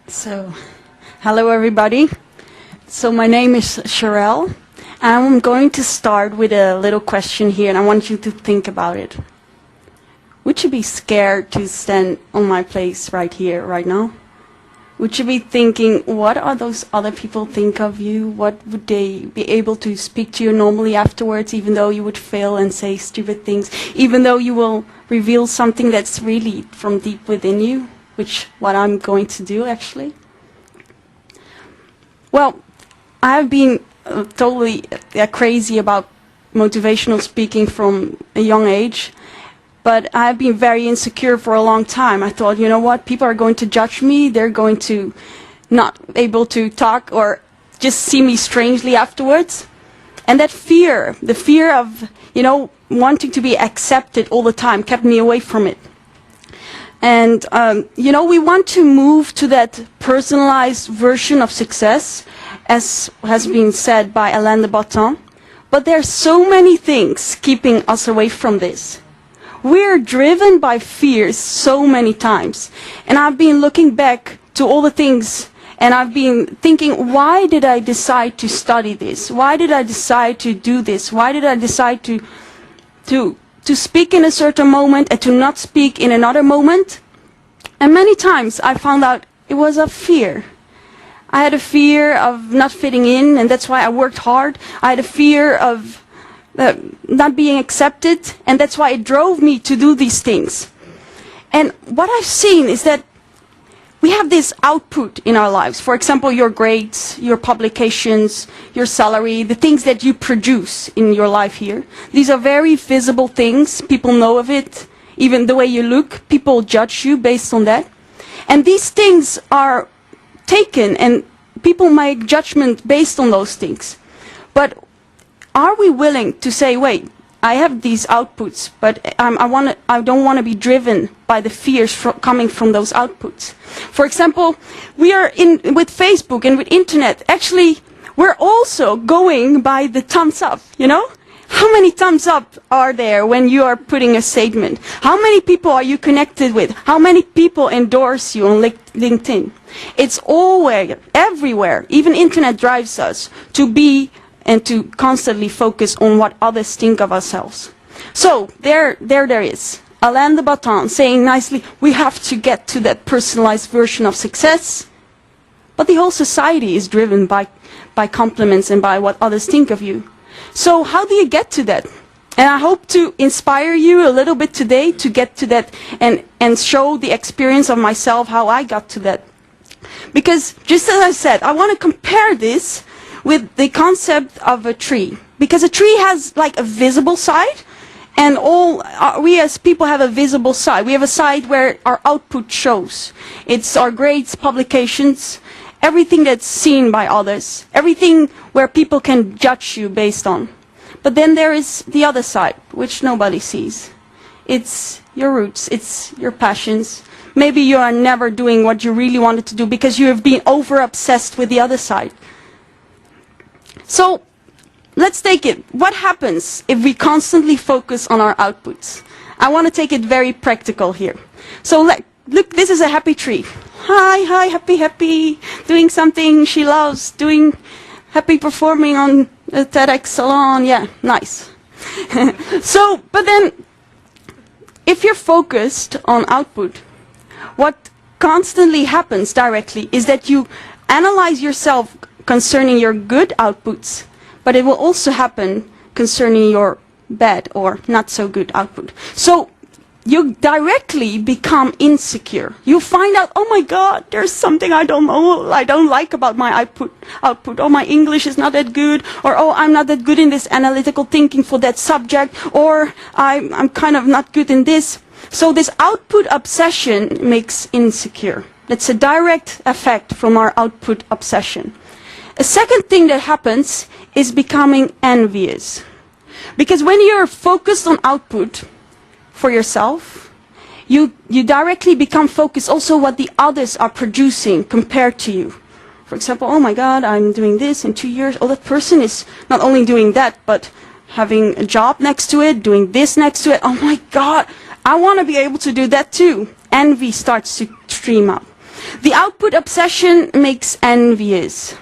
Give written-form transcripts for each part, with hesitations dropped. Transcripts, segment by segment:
So, hello everybody. So my name is Cherrelle, and I'm going to start with a little question here, and I want you to think about it. Would you be scared to stand on my place right here, right now? Would you be thinking, what are those other people think of you? What would they be able to speak to you normally afterwards, even though you would fail and say stupid things, even though you will reveal something that's really from deep within you, which what I'm going to do actually? Well, I've been totally crazy about motivational speaking from a young age. But I've been very insecure for a long time. I thought, you know what, people are going to judge me, they're going to not able to talk or just see me strangely afterwards. And that fear, the fear of, wanting to be accepted all the time kept me away from it. And, we want to move to that personalized version of success, as has been said by Alain de Botton. But there are so many things keeping us away from this. We're driven by fears so many times. And I've been looking back to all the things, and I've been thinking, why did I decide to study this? Why did I decide to do this? Why did I decide to speak in a certain moment and to not speak in another moment? And many times I found out it was a fear. I had a fear of not fitting in, and that's why I worked hard. I had a fear of not being accepted, and that's why it drove me to do these things. And what I've seen is that we have this output in our lives. For example, your grades, your publications, your salary, the things that you produce in your life here. These are very visible things. People know of it. Even the way you look, people judge you based on that. And these things are taken, and people make judgment based on those things. But are we willing to say, wait, I have these outputs, but I don't want to be driven by the fears coming from those outputs? For example, we are with Facebook and with internet. Actually, we're also going by the thumbs up, How many thumbs up are there when you are putting a statement? How many people are you connected with? How many people endorse you on LinkedIn? It's always, everywhere. Even internet drives us to be and to constantly focus on what others think of ourselves. So, there is Alain de Botton saying nicely, we have to get to that personalized version of success. But the whole society is driven by compliments and by what others think of you. So, how do you get to that? And I hope to inspire you a little bit today to get to that and show the experience of myself, how I got to that. Because, just as I said, I want to compare this with the concept of a tree. Because a tree has like a visible side, and we as people have a visible side. We have a side where our output shows. It's our grades, publications, everything that's seen by others, everything where people can judge you based on. But then there is the other side, which nobody sees. It's your roots, it's your passions. Maybe you are never doing what you really wanted to do because you have been over-obsessed with the other side. So, let's take it. What happens if we constantly focus on our outputs? I want to take it very practical here. So, look, this is a happy tree. Hi, happy, doing something she loves, happy performing on a TEDxDelftSalon. Yeah, nice. So, but then, if you're focused on output, what constantly happens directly is that you analyze yourself concerning your good outputs, but it will also happen concerning your bad or not so good output. So you directly become insecure. You find out, oh my God, there's something I don't know, I don't like about my output. Oh, my English is not that good, or oh, I'm not that good in this analytical thinking for that subject, or I'm kind of not good in this. So this output obsession makes insecure. That's a direct effect from our output obsession. A second thing that happens is becoming envious. Because when you're focused on output for yourself, you directly become focused also what the others are producing compared to you. For example, oh my God, I'm doing this in 2 years. Oh, that person is not only doing that, but having a job next to it, doing this next to it. Oh my God, I want to be able to do that too. Envy starts to stream up. The output obsession makes envious.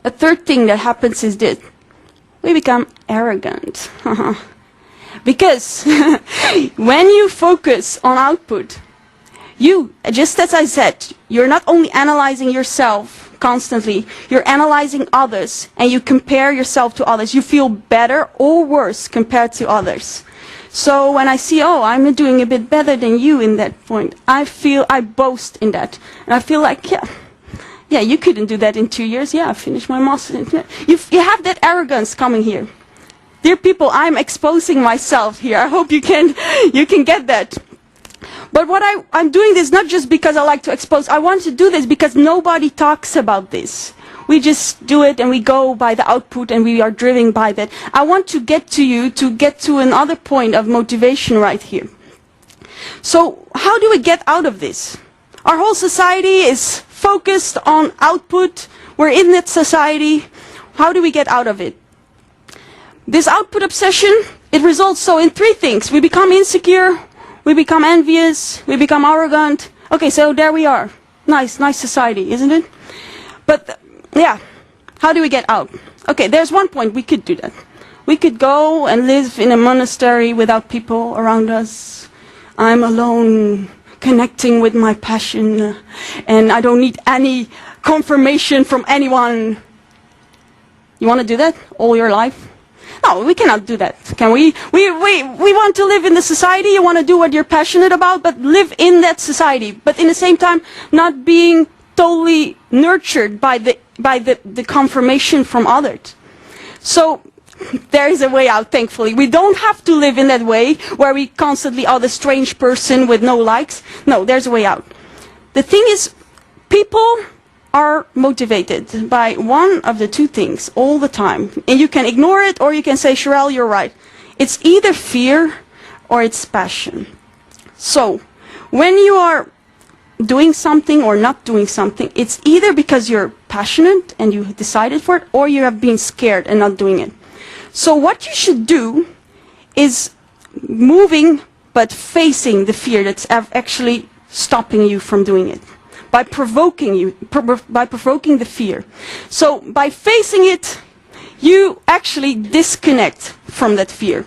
A third thing that happens is this. We become arrogant. Because when you focus on output, you, just as I said, you're not only analyzing yourself constantly, you're analyzing others, and you compare yourself to others. You feel better or worse compared to others. So when I see, oh, I'm doing a bit better than you in that point, I boast in that. And I feel like, yeah, you couldn't do that in 2 years. Yeah, I finished my master's. You have that arrogance coming here. Dear people, I'm exposing myself here. I hope you can get that. But what I'm doing this not just because I like to expose. I want to do this because nobody talks about this. We just do it and we go by the output and we are driven by that. I want to get to you to get to another point of motivation right here. So how do we get out of this? Our whole society is focused on output. We're in that society. How do we get out of it? This output obsession, it results in 3 things. We become insecure, we become envious, we become arrogant. Okay, so there we are. Nice society, isn't it? But, yeah, how do we get out? Okay, there's one point we could do that. We could go and live in a monastery without people around us. I'm alone, connecting with my passion, and I don't need any confirmation from anyone. You want to do that all your life? No, we cannot do that, can we? We want to live in the society, you want to do what you're passionate about, but live in that society. But in the same time, not being totally nurtured by the confirmation from others. So, there is a way out, thankfully. We don't have to live in that way, where we constantly are the strange person with no likes. No, there's a way out. The thing is, people are motivated by one of the 2 things all the time. And you can ignore it, or you can say, Cherrelle, you're right. It's either fear or it's passion. So, when you are doing something or not doing something, it's either because you're passionate and you decided for it, or you have been scared and not doing it. So what you should do is moving but facing the fear that's actually stopping you from doing it. By provoking the fear. So by facing it, you actually disconnect from that fear.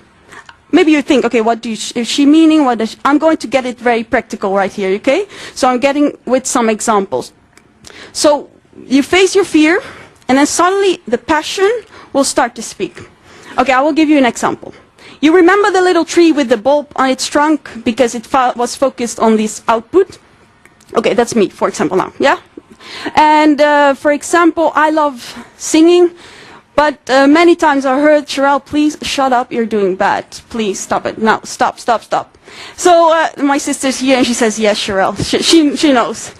Maybe you think, okay, what is she meaning? I'm going to get it very practical right here, okay? So I'm getting with some examples. So you face your fear, and then suddenly the passion will start to speak. Okay, I will give you an example. You remember the little tree with the bulb on its trunk because it was focused on this output? Okay, that's me, for example, now, yeah? And, for example, I love singing, but many times I heard, Cherrelle, please shut up, you're doing bad. Please stop it. Now, stop. So, my sister's here and she says, yes, Cherrelle, she knows.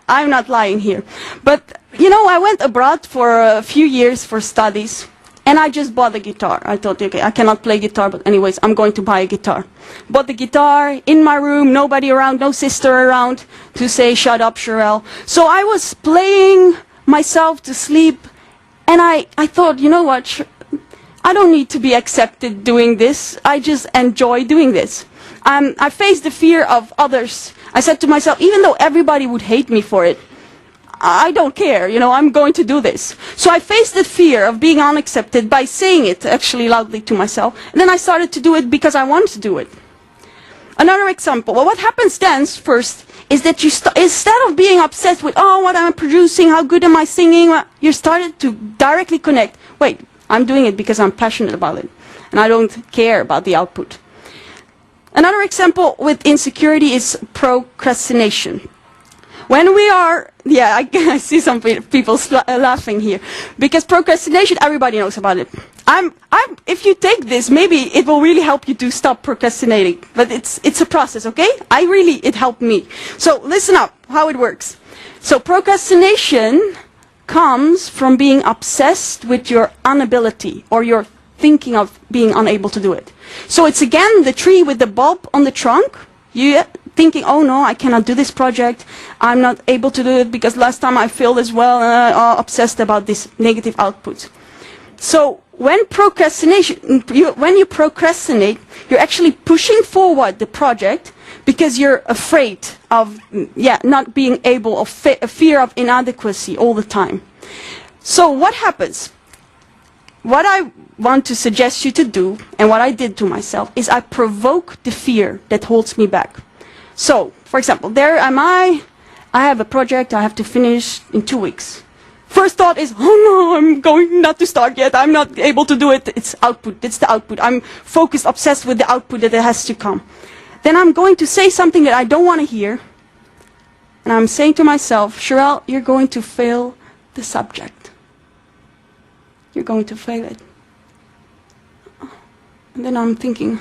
I'm not lying here. But, you know, I went abroad for a few years for studies. And I just bought a guitar. I thought, okay, I cannot play guitar, but anyways, I'm going to buy a guitar. Bought the guitar in my room, nobody around, no sister around to say, shut up, Cherrelle. So I was playing myself to sleep, and I thought, you know what, I don't need to be accepted doing this. I just enjoy doing this. I faced the fear of others. I said to myself, even though everybody would hate me for it, I don't care, you know, I'm going to do this. So I faced the fear of being unaccepted by saying it actually loudly to myself. And then I started to do it because I wanted to do it. Another example. Well, what happens then first is that you instead of being obsessed with, oh, what am I producing, how good am I singing, you started to directly connect. Wait, I'm doing it because I'm passionate about it. And I don't care about the output. Another example with insecurity is procrastination. When we are, yeah, I see some people laughing here, because procrastination, everybody knows about it. If you take this, maybe it will really help you to stop procrastinating. But it's a process, okay? It helped me. So listen up, how it works. So procrastination comes from being obsessed with your inability, or your thinking of being unable to do it. So it's again the tree with the bulb on the trunk. You thinking, oh no, I cannot do this project. I'm not able to do it because last time I failed as well, and I'm obsessed about this negative output. So when you procrastinate, you're actually pushing forward the project because you're afraid of not being able, of a fear of inadequacy all the time. So what happens? What I want to suggest you to do, and what I did to myself, is I provoke the fear that holds me back. So, for example, there am I have a project I have to finish in 2 weeks. First thought is, oh no, I'm going not to start yet, I'm not able to do it. It's output, it's the output. I'm focused, obsessed with the output that it has to come. Then I'm going to say something that I don't want to hear. And I'm saying to myself, Cherrelle, you're going to fail the subject. You're going to fail it. And then I'm thinking,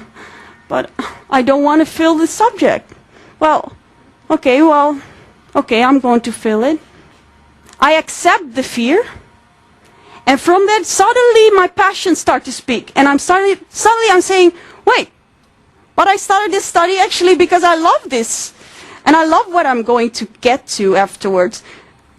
but I don't want to fail the subject. Okay, I'm going to fail it. I accept the fear. And from that, suddenly my passions start to speak. And suddenly I'm saying, wait, but I started this study actually because I love this. And I love what I'm going to get to afterwards.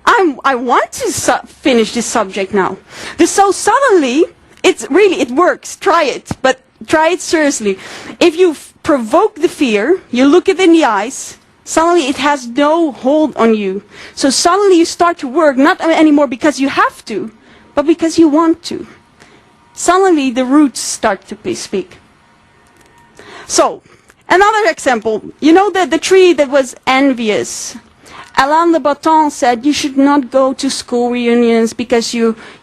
I want to finish this subject now. So suddenly, it works. Try it, but try it seriously. If you provoke the fear, you look it in the eyes, suddenly it has no hold on you. So suddenly you start to work, not anymore because you have to, but because you want to. Suddenly the roots start to speak. So, another example, you know the tree that was envious. Alain de Botton said you should not go to school reunions because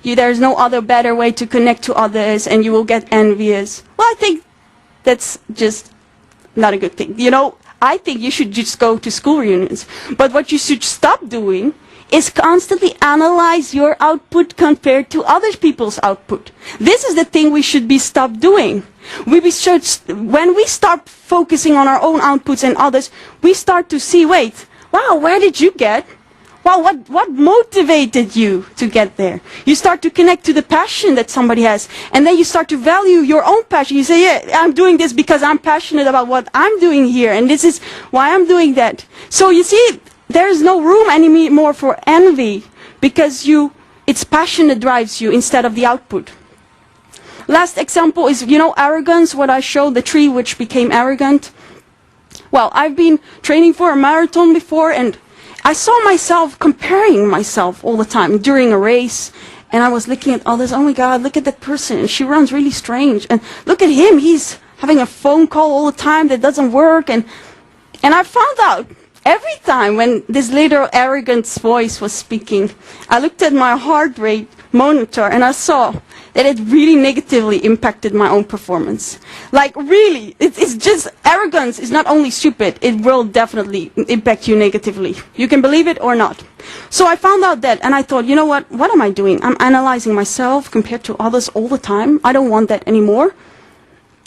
there's no other better way to connect to others and you will get envious. Well, I think that's just not a good thing. You know, I think you should just go to school reunions. But what you should stop doing is constantly analyze your output compared to other people's output. This is the thing we should stop doing. When we start focusing on our own outputs and others, we start to see, wait, wow, where did you get? Wow, what motivated you to get there? You start to connect to the passion that somebody has. And then you start to value your own passion. You say, yeah, I'm doing this because I'm passionate about what I'm doing here. And this is why I'm doing that. So you see, there's no room anymore for envy because it's passion that drives you instead of the output. Last example is, arrogance, what I showed, the tree which became arrogant. Well, I've been training for a marathon before and I saw myself comparing myself all the time during a race. And I was looking at others, oh my God, look at that person, she runs really strange. And look at him, he's having a phone call all the time that doesn't work. And I found out, every time when this little arrogant voice was speaking, I looked at my heart rate monitor and I saw that it really negatively impacted my own performance. Like really, it's just arrogance is not only stupid, it will definitely impact you negatively. You can believe it or not. So I found out that and I thought, you know what am I doing? I'm analyzing myself compared to others all the time. I don't want that anymore.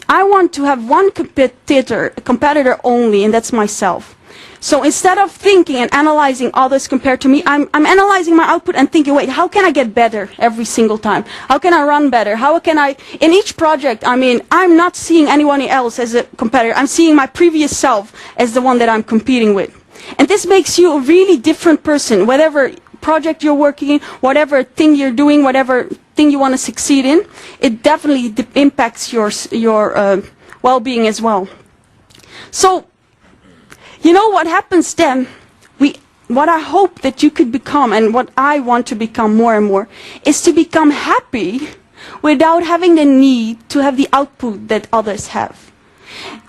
I want to have one competitor only, and that's myself. So instead of thinking and analyzing others compared to me, I'm analyzing my output and thinking, wait, how can I get better every single time? How can I run better? How can I, in each project, I'm not seeing anyone else as a competitor. I'm seeing my previous self as the one that I'm competing with. And this makes you a really different person, whatever project you're working in, whatever thing you're doing, whatever thing you want to succeed in, it definitely impacts your well-being as well. So, you know what happens then? What I hope that you could become, and what I want to become more and more, is to become happy without having the need to have the output that others have.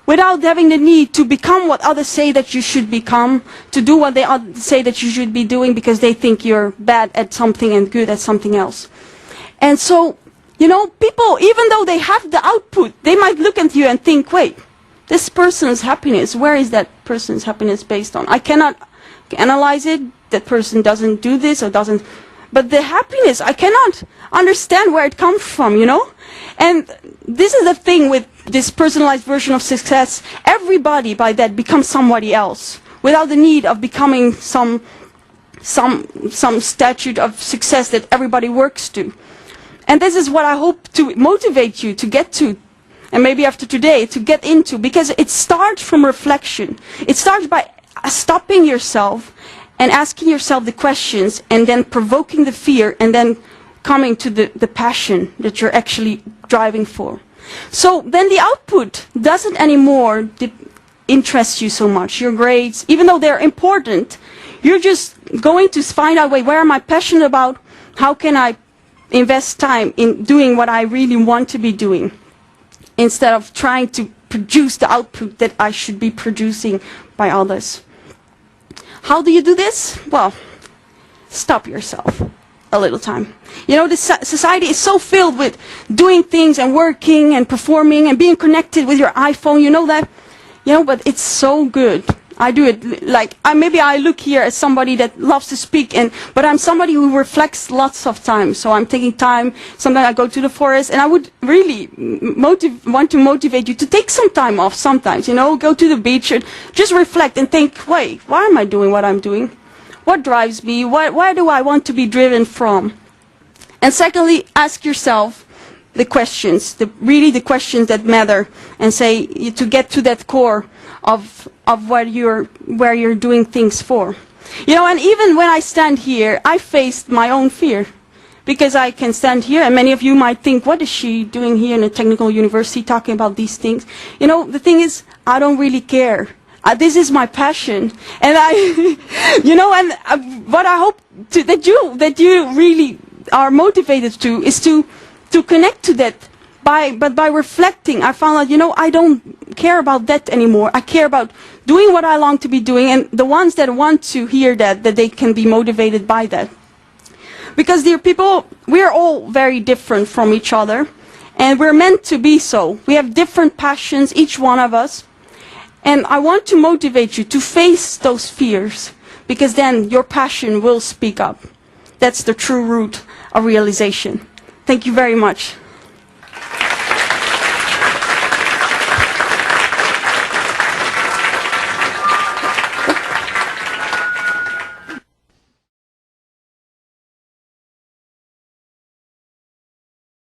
Without having the need to become what others say that you should become, to do what they say that you should be doing because they think you're bad at something and good at something else. And so, people, even though they have the output, they might look at you and think, wait, this person's happiness, where is that person's happiness based on? I cannot analyze it, that person doesn't do this or doesn't, but the happiness, I cannot understand where it comes from, And this is the thing with this personalized version of success, everybody by that becomes somebody else, without the need of becoming some statute of success that everybody works to. And this is what I hope to motivate you to get to, and maybe after today, to get into, because it starts from reflection. It starts by stopping yourself and asking yourself the questions, and then provoking the fear, and then coming to the passion that you're actually driving for. So then the output doesn't anymore interest you so much. Your grades, even though they're important, you're just going to find out, wait, where am I passionate about? How can I invest time in doing what I really want to be doing, instead of trying to produce the output that I should be producing by others. How do you do this? Well, stop yourself a little time. You know, this society is so filled with doing things and working and performing and being connected with your iPhone, you know that? You know, but it's so good. I do it like, maybe I look here as somebody that loves to speak, but I'm somebody who reflects lots of time. So I'm taking time. Sometimes I go to the forest, and I would really want to motivate you to take some time off sometimes, you know, go to the beach and just reflect and think, wait, why am I doing what I'm doing? What drives me? Where do I want to be driven from? And secondly, ask yourself the questions, really the questions that matter, and say, to get to that core of where you're doing things for. You know, and even when I stand here, I faced my own fear. Because I can stand here, and many of you might think, what is she doing here in a technical university talking about these things? You know, the thing is, I don't really care. This is my passion. And you know, and what I hope that you really are motivated to is to connect to that. But by reflecting, I found out, you know, I don't care about that anymore. I care about doing what I long to be doing, and the ones that want to hear that they can be motivated by that. Because, dear people, we are all very different from each other, and we're meant to be so. We have different passions, each one of us, and I want to motivate you to face those fears, because then your passion will speak up. That's the true root of realization. Thank you very much.